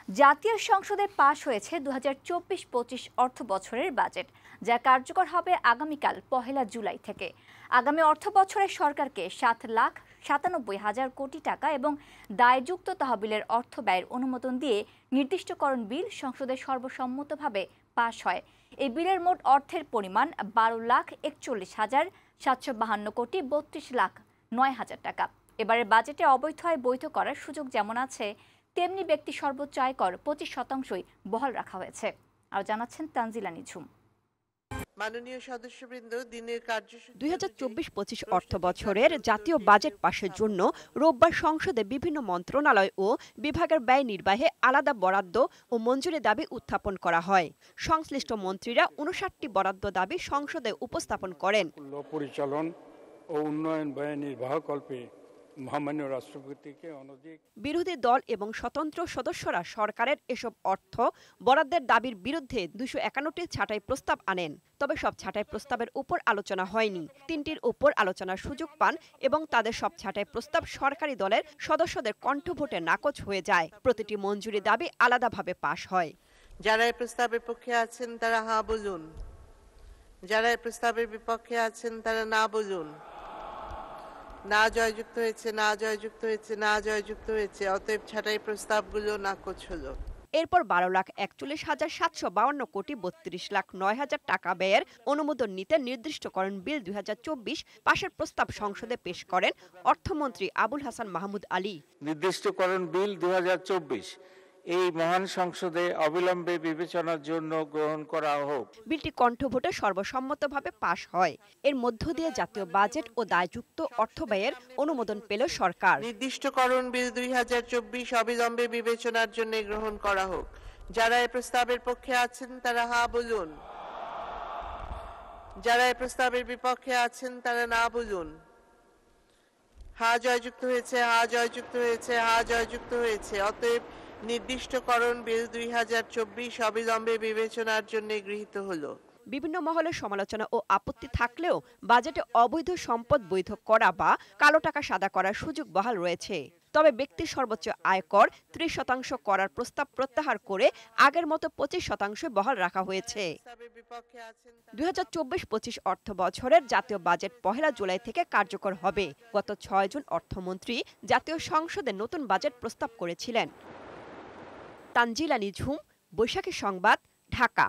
জাতীয় সংসদে পাশ হয়েছে 2024-25 অর্থ বছরের বাজেট, যা কার্যকর হবে আগামীকাল 1 জুলাই থেকে। আগামী অর্থ বছরে সরকারকে 7,97,000 কোটি টাকা এবং দায়যুক্ত তহবিলের অর্থ ব্যয়ের অনুমোদন দিয়ে নির্দিষ্টকরণ বিল সংসদে সর্বসম্মতভাবে পাশ হয়। এই বিলের মোট অর্থের পরিমাণ 12,41,752 কোটি 32,09,000 টাকা। এবারের বাজেটে অবৈধ আয় বৈধ করার সুযোগ যেমন আছে, তেমনি ব্যক্তি সর্বোচ্চ আয়কর 25% বহাল রাখা হয়েছে। আর জানাচ্ছেন তানজিলা নিঝুম। মাননীয় সদস্যবৃন্দ, দিনের কার্যসূচি 2024-25 অর্থ বছরের জাতীয় বাজেট পাশের জন্য রোববার সংসদে বিভিন্ন মন্ত্রণালয় ও বিভাগের ব্যয় নির্বাহে আলাদা বরাদ্দ ও মঞ্জুরি দাবি উত্থাপন করা হয়। সংশ্লিষ্ট মন্ত্রীরা 59টি বরাদ্দ দাবি সংসদে উপস্থাপন করেন। পরিচালন ও উন্নয়ন ব্যয় নির্বাহকল্পে মহামান্য রাষ্ট্রপতিকে অনধিক বিরোধী দল এবং স্বতন্ত্র সদস্যরা সরকারের এসব অর্থ বরাদ্দের দাবির বিরুদ্ধে 251টি ছাঁটাই প্রস্তাব আনেন। তবে সব ছাঁটাই প্রস্তাবের উপর আলোচনা হয়নি। 3টির উপর আলোচনার সুযোগ পান এবং তাদের সব ছাঁটাই প্রস্তাব সরকারি দলের সদস্যদের কণ্ঠভোটে নাকচ হয়ে যায়। প্রতিটি মঞ্জুরি দাবি আলাদাভাবে পাশ হয়। যারা এই প্রস্তাবের পক্ষে আছেন তারা হ্যাঁ বলুন, যারা এই প্রস্তাবের বিপক্ষে আছেন তারা না বলুন। না জয়যুক্ত হয়েছে, না জয়যুক্ত হয়েছে, না জয়যুক্ত হয়েছে। অতএব ছাঁটাই প্রস্তাবগুলো নাকচ হলো। এরপর 12,41,752 কোটি 32,09,000 টাকা ব্যয়ের অনুমোদন নিতে নির্দিষ্টকরণ বিল 2024 পাশের প্রস্তাব সংসদে পেশ করেন অর্থমন্ত্রী আবুল হাসান মাহমুদ আলী। নির্দিষ্টকরণ বিল 2024 এই মহান সংসদে অবিলম্বে বিবেচনার জন্য গ্রহণ করা হোক। বিলটি কণ্ঠভোটে সর্বসম্মতভাবে পাশ হয়। এর মধ্য দিয়ে জাতীয় বাজেট ও দায়যুক্ত অর্থ ব্যয়ের অনুমোদন পেল সরকার। নির্দিষ্টকরণ বিল 2024 অবিলম্বে বিবেচনার জন্য গ্রহণ করা হোক। যারা এই প্রস্তাবের পক্ষে আছেন তারা হ্যাঁ বলুন, যারা এই প্রস্তাবের বিপক্ষে আছেন তারা না বলুন। হ্যাঁ জয়যুক্ত হয়েছে, হ্যাঁ জয়যুক্ত হয়েছে, হ্যাঁ জয়যুক্ত হয়েছে। অতএব নির্দিষ্টকরণ বিল 2024 অবিলম্বে বিবেচনার জন্য গৃহীত হলো। বিভিন্ন মহলে সমালোচনা ও আপত্তি থাকলেও বাজেটে অবৈধ সম্পদ বৈধ করা বা কালো টাকা সাদা করার সুযোগ বহাল রয়েছে। তবে ব্যক্তির সর্বোচ্চ আয়কর 30% করার প্রস্তাব প্রত্যাহার করে আগের মতো 25% বহাল রাখা হয়েছে। 2024-25 অর্থ বছরের জাতীয় বাজেট 1 জুলাই থেকে কার্যকর হবে। গত 6 জুন অর্থমন্ত্রী জাতীয় সংসদে নতুন বাজেট প্রস্তাব করেছিলেন। তানজিলা নিঝুম, বৈশাখী সংবাদ, ঢাকা।